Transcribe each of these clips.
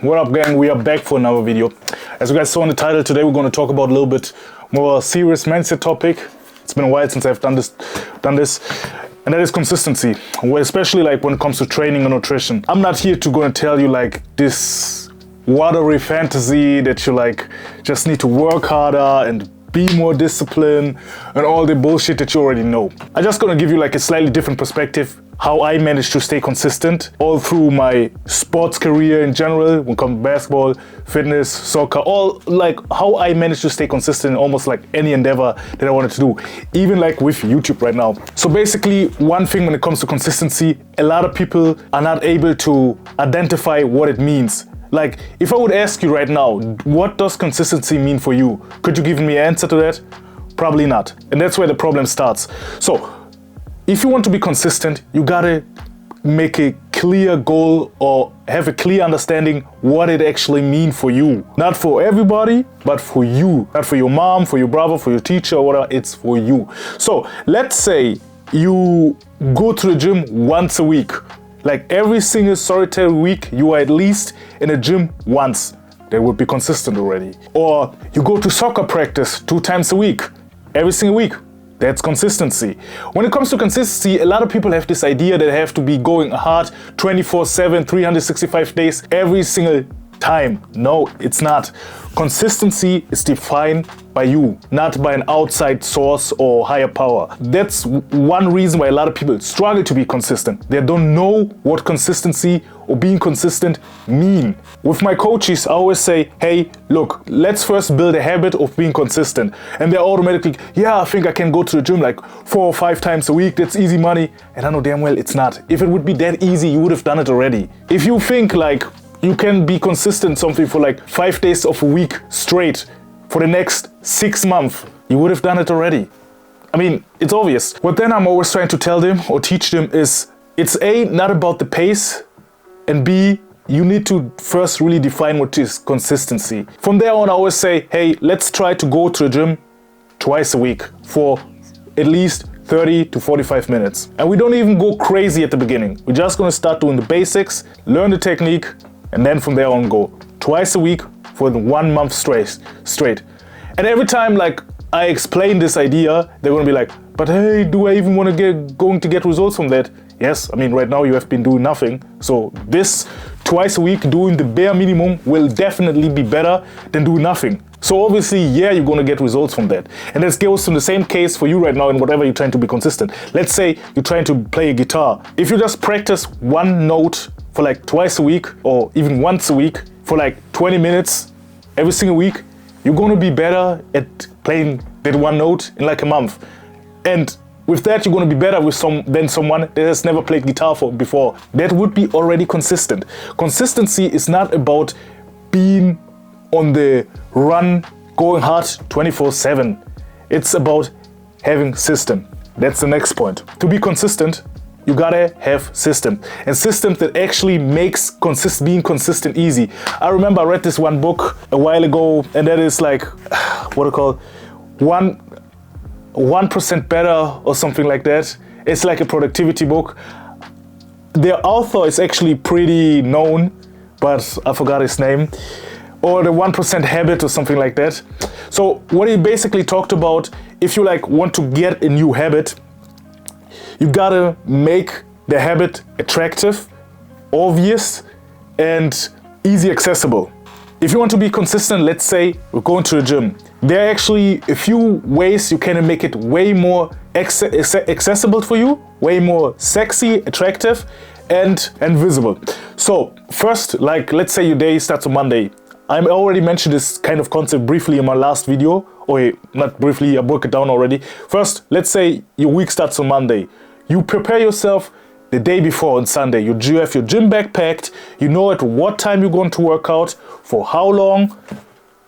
What up, gang? We are back for another video. As you guys saw in the title, today we're going to talk about a little bit more serious mindset topic. It's been a while since I've done this, and that is consistency. Well, especially like when it comes to training and nutrition. I'm not here to go and tell you like this watery fantasy that you like just need to work harder and be more disciplined and all the bullshit that you already know. I'm just gonna give you like a slightly different perspective, how I managed to stay consistent all through my sports career in general, when it comes to basketball, fitness, soccer, all like how I managed to stay consistent in almost like any endeavor that I wanted to do, even like with YouTube right now. So basically, one thing when it comes to consistency, a lot of people are not able to identify what it means. Like, if I would ask you right now, what does consistency mean for you? Could you give me an answer to that? Probably not. And that's where the problem starts. So, if you want to be consistent, you gotta make a clear goal or have a clear understanding what it actually means for you. Not for everybody, but for you. Not for your mom, for your brother, for your teacher, or whatever, it's for you. So, let's say you go to the gym once a week. Like every single solitary week, you are at least in a gym once. That would be consistent already. Or you go to soccer practice 2 times a week, every single week. That's consistency. When it comes to consistency, a lot of people have this idea that they have to be going hard 24/7, 365 days, every single time. No, it's not. Consistency is defined by you, not by an outside source or higher power. That's one reason why a lot of people struggle to be consistent. They don't know what consistency or being consistent mean. With my coaches, I always say, hey, look, let's first build a habit of being consistent. And they're automatically, yeah, I think I can go to the gym like 4 or 5 times a week. That's easy money. And I know damn well it's not. If it would be that easy, you would have done it already. If you think like you can be consistent something for like 5 days of a week straight for the next 6 months, you would have done it already. I mean, it's obvious. What then I'm always trying to tell them or teach them is it's A, not about the pace, and B, you need to first really define what is consistency. From there on, I always say, hey, let's try to go to the gym twice a week for at least 30 to 45 minutes. And we don't even go crazy at the beginning. We're just gonna start doing the basics, learn the technique, and then from there on go twice a week for 1 month straight. And every time like I explain this idea, they're gonna be like, but hey, do I even want to get results from that? Yes, I mean right now you have been doing nothing. So this twice a week doing the bare minimum will definitely be better than doing nothing. So obviously, yeah, you're gonna get results from that. And this goes to the same case for you right now in whatever you're trying to be consistent. Let's say you're trying to play a guitar. If you just practice one note for like twice a week or even once a week for like 20 minutes every single week, you're gonna be better at playing that one note in like a month. And with that, you're gonna be better than someone that has never played guitar before. That would be already consistent. Consistency is not about being on the run, going hard 24/7. It's about having system. That's the next point. To be consistent, you gotta have system, and systems that actually makes being consistent easy. I remember I read this one book a while ago, and that is like, what do you call it? 1% better or something like that. It's like a productivity book. The author is actually pretty known, but I forgot his name. Or the 1% habit or something like that. So what he basically talked about, if you like want to get a new habit, you gotta make the habit attractive, obvious, and easy accessible. If you want to be consistent, let's say we're going to the gym. There are actually a few ways you can make it way more accessible for you, way more sexy, attractive, and visible. So first, like let's say your day starts on Monday. I already mentioned this kind of concept briefly in my last video, or not briefly, I broke it down already. First, let's say your week starts on Monday. You prepare yourself the day before on Sunday. You have your gym bag packed, you know at what time you're going to work out, for how long,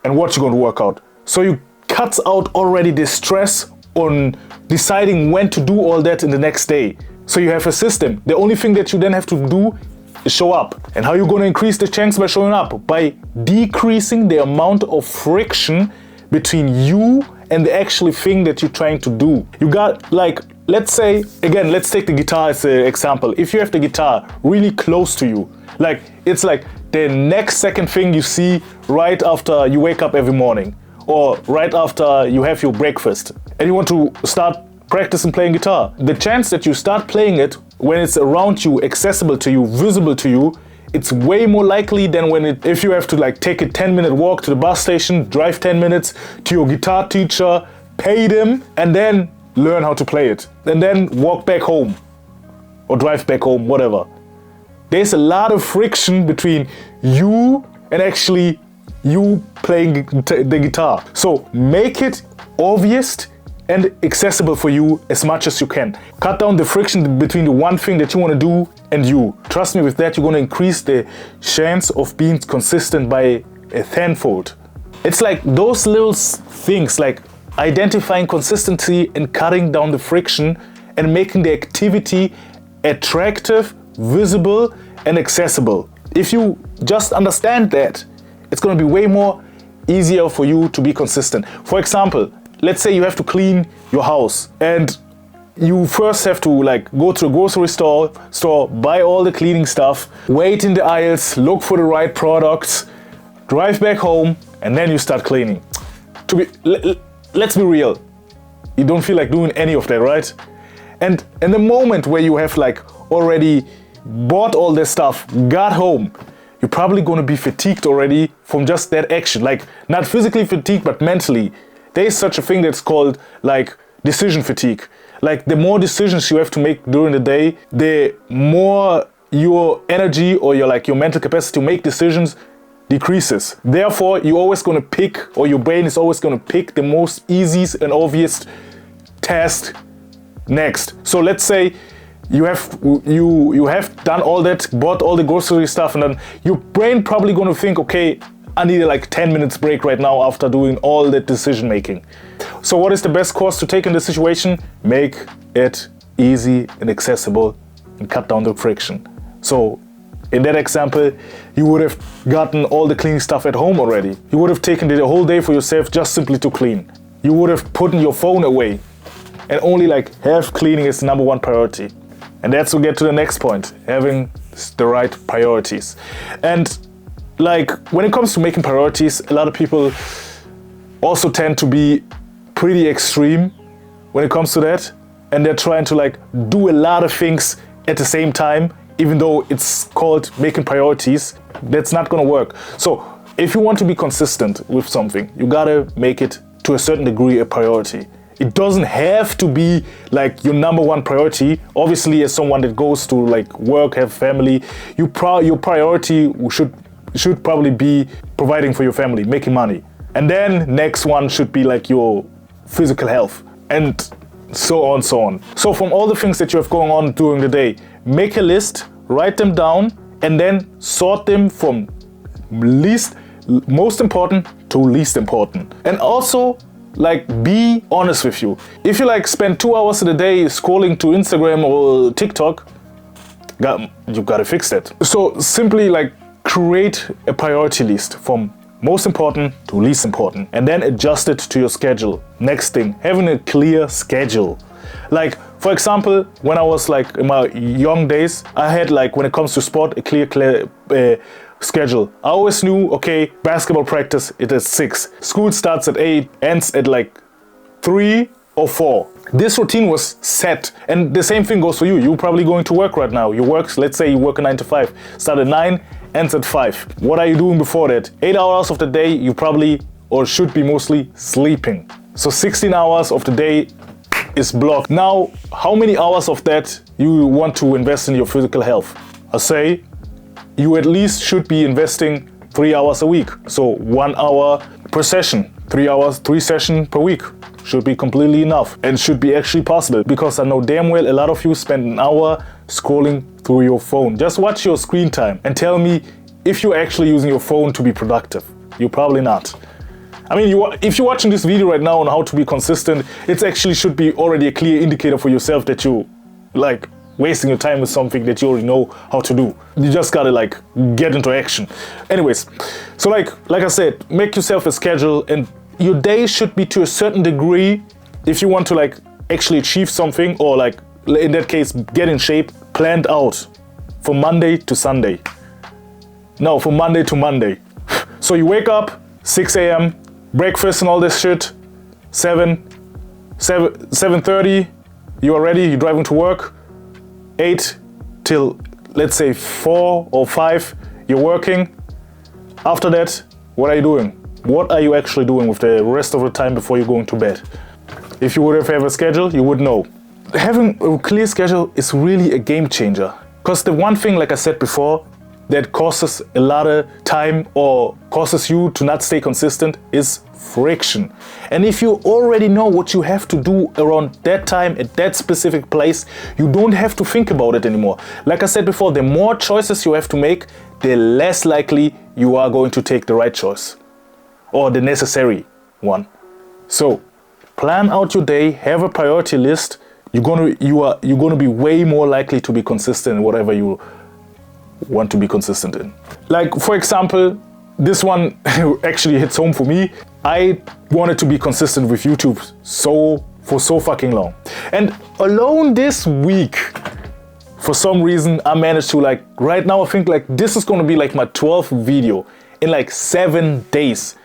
and what you're going to work out. So you cut out already the stress on deciding when to do all that in the next day. So you have a system. The only thing that you then have to do is show up. And how are you going to increase the chance by showing up? By decreasing the amount of friction between you and the actual thing that you're trying to do. You got like, let's say, again, let's take the guitar as an example. If you have the guitar really close to you, like it's like the next second thing you see right after you wake up every morning, or right after you have your breakfast, and you want to start practicing playing guitar. The chance that you start playing it when it's around you, accessible to you, visible to you, it's way more likely than if you have to like take a 10-minute walk to the bus station, drive 10 minutes to your guitar teacher, pay them, and then learn how to play it, and then walk back home or drive back home, whatever. There's a lot of friction between you and actually you playing the guitar. So make it obvious and accessible for you as much as you can. Cut down the friction between the one thing that you want to do and you. Trust me, with that you're going to increase the chance of being consistent by a tenfold. It's like those little things, like identifying consistency and cutting down the friction and making the activity attractive, visible and accessible. If you just understand that, it's going to be way more easier for you to be consistent. For example, let's say you have to clean your house and you first have to like go to a grocery store, buy all the cleaning stuff, wait in the aisles, look for the right products, drive back home, and then you start cleaning. Let's be real, you don't feel like doing any of that, right? And in the moment where you have like already bought all this stuff, got home, you're probably going to be fatigued already from just that action. Like not physically fatigued, but mentally. There is such a thing that's called like decision fatigue. Like the more decisions you have to make during the day, the more your energy or your mental capacity to make decisions decreases. Therefore, you're always going to pick, or your brain is always going to pick the most easiest and obvious task next. So let's say you have done all that, bought all the grocery stuff, and then your brain probably going to think, okay, I need a like 10 minutes break right now after doing all that decision making. So what is the best course to take in this situation? Make it easy and accessible and cut down the friction. So in that example, you would have gotten all the cleaning stuff at home already. You would have taken the whole day for yourself just simply to clean. You would have put your phone away and only like have cleaning as the number one priority. And that's to get to the next point, having the right priorities. And like when it comes to making priorities, a lot of people also tend to be pretty extreme when it comes to that. And they're trying to like do a lot of things at the same time, even though it's called making priorities. That's not gonna work. So if you want to be consistent with something, you gotta make it to a certain degree a priority. It doesn't have to be like your number one priority. Obviously, as someone that goes to like work, have family, your priority should probably be providing for your family, making money. And then next one should be like your physical health and so on. So from all the things that you have going on during the day, make a list, write them down, and then sort them from most important to least important. And also like be honest with you. If you like spend 2 hours of the day scrolling to Instagram or TikTok, you gotta fix that. So simply like create a priority list from most important to least important and then adjust it to your schedule. Next thing, having a clear schedule. Like for example, when I was like in my young days, I had like when it comes to sport a clear schedule. I always knew, okay, basketball practice it is 6. School starts at 8, ends at like 3 or 4. This routine was set, and the same thing goes for you. You're probably going to work right now. You work, let's say you work a 9 to 5, start at 9, ends at 5. What are you doing before that? 8 hours of the day you probably or should be mostly sleeping. So 16 hours of the day is blocked. Now, how many hours of that you want to invest in your physical health? I say you at least should be investing 3 hours a week. So 1 hour per session, 3 hours, 3 sessions per week should be completely enough and should be actually possible, because I know damn well a lot of you spend an hour scrolling through your phone. Just watch your screen time and tell me if you're actually using your phone to be productive. You're probably not. I mean, if you're watching this video right now on how to be consistent, it actually should be already a clear indicator for yourself that you like wasting your time with something that you already know how to do. You just gotta like get into action. Anyways, so like I said, make yourself a schedule, and your day should be to a certain degree, if you want to like actually achieve something, or like in that case get in shape, planned out from Monday to Sunday. No, from Monday to Monday. So you wake up 6 a.m., breakfast and all this shit, 7:30, you are ready, you're driving to work, 8 till let's say 4 or 5, you're working. After that, what are you doing? What are you actually doing with the rest of the time before you're going to bed? If you would have a schedule, you would know. Having a clear schedule is really a game changer. Because the one thing, like I said before, that causes a lot of time or causes you to not stay consistent is friction. And if you already know what you have to do around that time at that specific place, you don't have to think about it anymore. Like I said before, the more choices you have to make, the less likely you are going to take the right choice or the necessary one. So plan out your day, have a priority list. You're gonna be way more likely to be consistent in whatever you want to be consistent in. Like for example, this one actually hits home for me. I wanted to be consistent with YouTube for so fucking long. And alone this week, for some reason, I managed to like, right now I think like this is gonna be like my 12th video in like 7 days.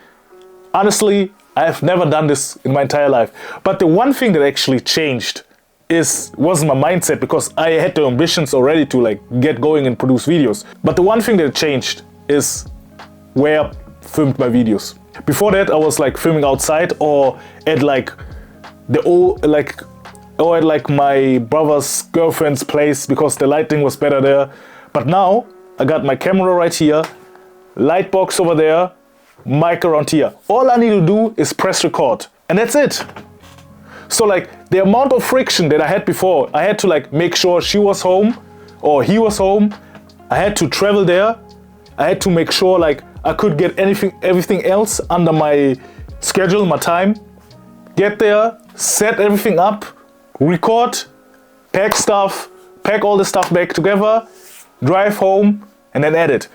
Honestly, I've never done this in my entire life. But the one thing that actually changed was my mindset, because I had the ambitions already to like get going and produce videos. But the one thing that changed is where I filmed my videos. Before that, I was like filming outside or at like or at like my brother's girlfriend's place because the lighting was better there. But now I got my camera right here, light box over there, mic around here. All I need to do is press record and that's it. So like the amount of friction that I had before, I had to like make sure she was home or he was home. I had to travel there. I had to make sure like I could get everything else under my schedule, my time. Get there, set everything up, record, pack all the stuff back together, drive home, and then edit.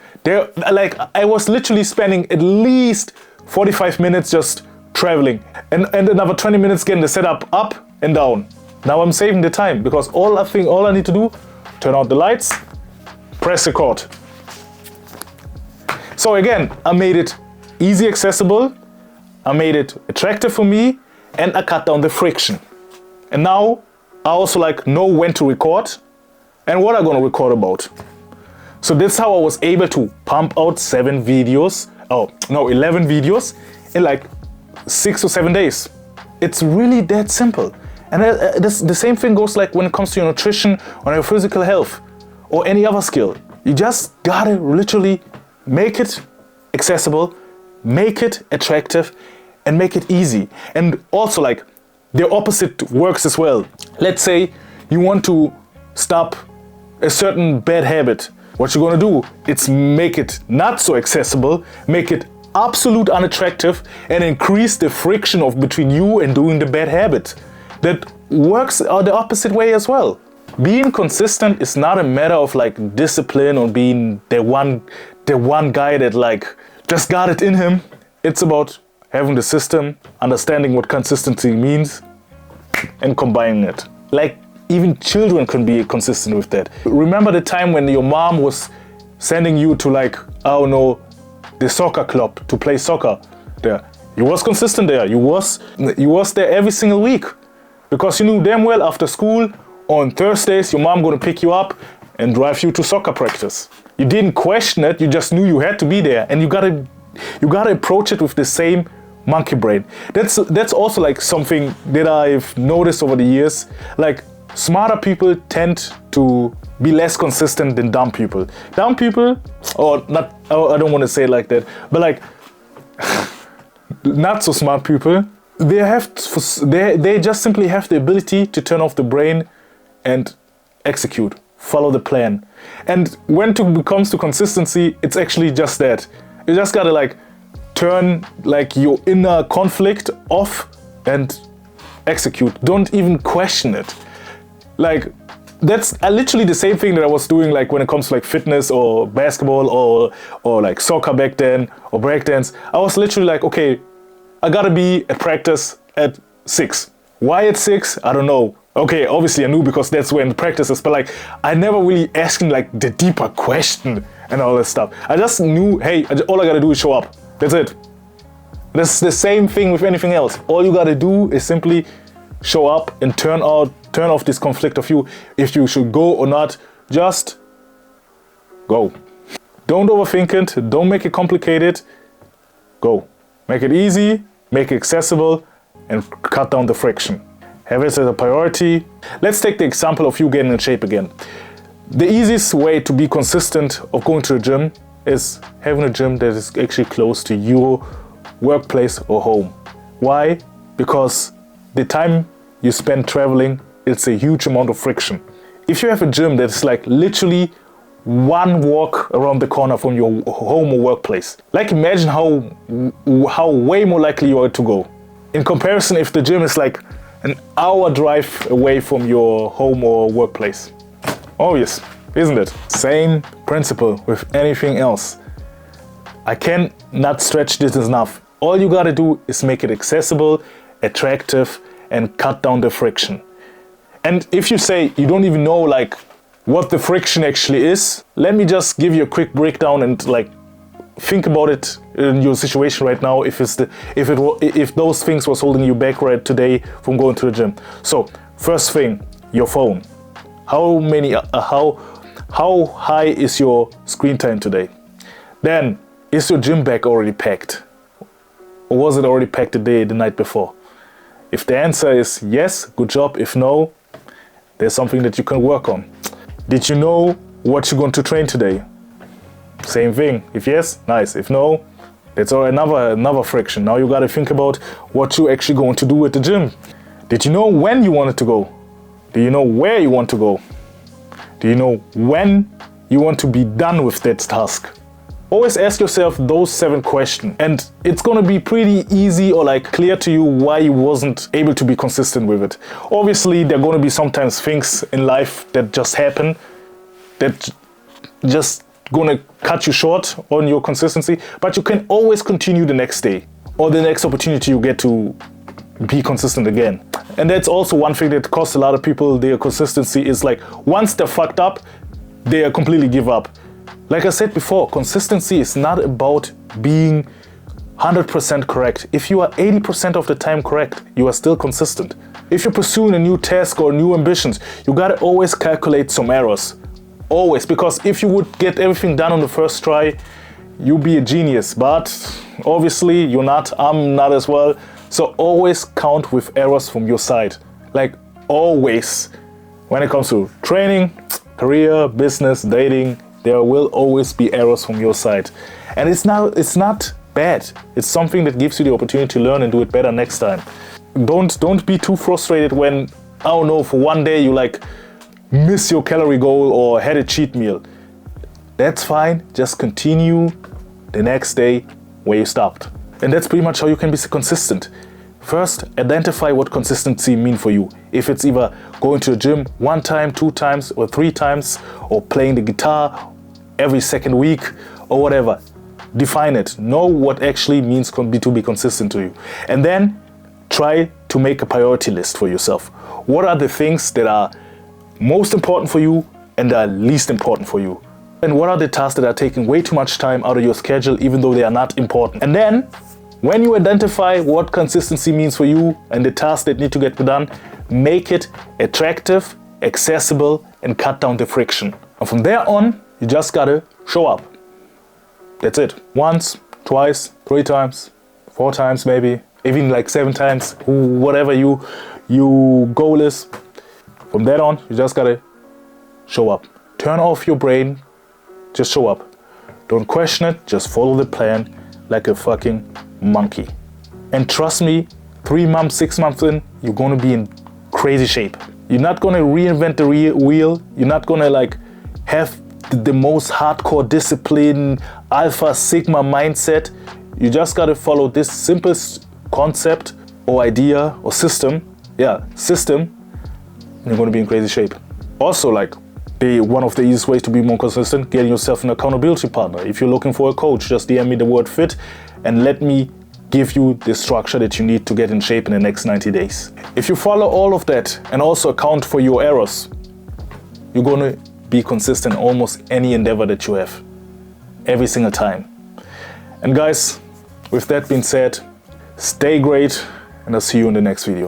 Like I was literally spending at least 45 minutes just traveling and another 20 minutes getting the setup up and down. Now I'm saving the time because all I need to do, turn out the lights, press record. So again, I made it easy accessible, I made it attractive for me, and I cut down the friction. And now I also like know when to record and what I'm gonna record about. So that's how I was able to pump out 11 videos in like 6 or 7 days. It's really that simple. And the same thing goes like when it comes to your nutrition or your physical health or any other skill. You just gotta literally make it accessible, make it attractive, and make it easy. And also like the opposite works as well. Let's say you want to stop a certain bad habit. What you're gonna do, it's make it not so accessible, make it absolute unattractive, and increase the friction between you and doing the bad habit. That works the opposite way as well. Being consistent is not a matter of like discipline or being the one guy that like just got it in him. It's about having the system, understanding what consistency means, and combining it. Like even children can be consistent with that. Remember the time when your mom was sending you to like, I don't know, the soccer club to play soccer there. You was consistent there. You was there every single week because you knew damn well after school on Thursdays your mom gonna pick you up and drive you to soccer practice. You didn't question it. You just knew you had to be there, and you gotta approach it with the same monkey brain. That's also like something that I've noticed over the years. Like smarter people tend to be less consistent than dumb people. Dumb people, or not, I don't want to say it like that, but like not so smart people, they just simply have the ability to turn off the brain and execute, follow the plan. And when it comes to consistency, it's actually just that. You just gotta like turn like your inner conflict off and execute. Don't even question it. Like that's literally the same thing that I was doing like when it comes to like fitness or basketball or like soccer back then or breakdance. I was literally like, okay, I gotta be at practice at 6. Why at 6? I don't know. Okay, obviously I knew because that's when practice is, but like I never really asked like the deeper question. and all this stuff. I just knew, hey, all I gotta do is show up. That's it. That's the same thing with anything else. All you gotta do is simply show up and turn off this conflict of you, if you should go or not. Just go. Don't overthink it. Don't make it complicated. Go. Make it easy, make it accessible, and cut down the friction. Have it as a priority. Let's take the example of you getting in shape again. The easiest way to be consistent of going to the gym is having a gym that is actually close to your workplace or home. Why? Because the time you spend traveling, it's a huge amount of friction. If you have a gym that's like literally one walk around the corner from your home or workplace, like imagine how way more likely you are to go. In comparison, if the gym is like an hour drive away from your home or workplace. Obvious, isn't it? Same principle with anything else. I cannot stretch this enough. All you gotta do is make it accessible, attractive, and cut down the friction. And if you say you don't even know like what the friction actually is, let me just give you a quick breakdown and like think about it in your situation right now. If those things was holding you back right today from going to the gym. So first thing, your phone. How high is your screen time today? Then, is your gym bag already packed? Or was it already packed the night before? If the answer is yes, good job. If no, there's something that you can work on. Did you know what you're going to train today? Same thing. If yes, nice. If no, that's another friction. Now you got to think about what you're actually going to do at the gym. Did you know when you wanted to go? Do you know where you want to go? Do you know when you want to be done with that task? Always ask yourself those 7 questions, and it's gonna be pretty easy or like clear to you why you wasn't able to be consistent with it. Obviously, there are gonna be sometimes things in life that just happen that just gonna cut you short on your consistency, but you can always continue the next day or the next opportunity you get to be consistent again. And that's also one thing that costs a lot of people their consistency, is like once they're fucked up, they completely give up. Like I said before, consistency is not about being 100% correct. If you are 80% of the time correct, you are still consistent. If you're pursuing a new task or new ambitions, you gotta always calculate some errors. Always, because if you would get everything done on the first try, you'd be a genius. But obviously you're not, I'm not as well. So always count with errors from your side. Like always. When it comes to training, career, business, dating, there will always be errors from your side. And it's not bad. It's something that gives you the opportunity to learn and do it better next time. Don't be too frustrated when, I don't know, for one day you like miss your calorie goal or had a cheat meal. That's fine. Just continue the next day where you stopped. And that's pretty much how you can be consistent. First, identify what consistency means for you. If it's either going to the gym 1 time, 2 times, or 3 times, or playing the guitar every second week, or whatever. Define it. Know what actually means to be consistent to you. And then try to make a priority list for yourself. What are the things that are most important for you and are least important for you? And what are the tasks that are taking way too much time out of your schedule, even though they are not important? And then, when you identify what consistency means for you and the tasks that need to get done, make it attractive, accessible, and cut down the friction. And from there on, you just gotta show up. That's it. Once, twice, 3 times, 4 times maybe, even like 7 times, whatever your goal is. From there on, you just gotta show up. Turn off your brain, just show up. Don't question it, just follow the plan like a fucking monkey. And trust me, 3 months, 6 months in, you're gonna be in crazy shape. You're not gonna reinvent the wheel. You're not gonna like have the most hardcore discipline, alpha, sigma mindset. You just gotta follow this simple concept or idea or system. Yeah, system. And you're gonna be in crazy shape. Also, like, one of the easiest ways to be more consistent, getting yourself an accountability partner. If you're looking for a coach, just DM me the word fit and let me give you the structure that you need to get in shape in the next 90 days. If you follow all of that and also account for your errors, you're gonna be consistent in almost any endeavor that you have. every single time. And guys, with that being said, stay great, and I'll see you in the next video.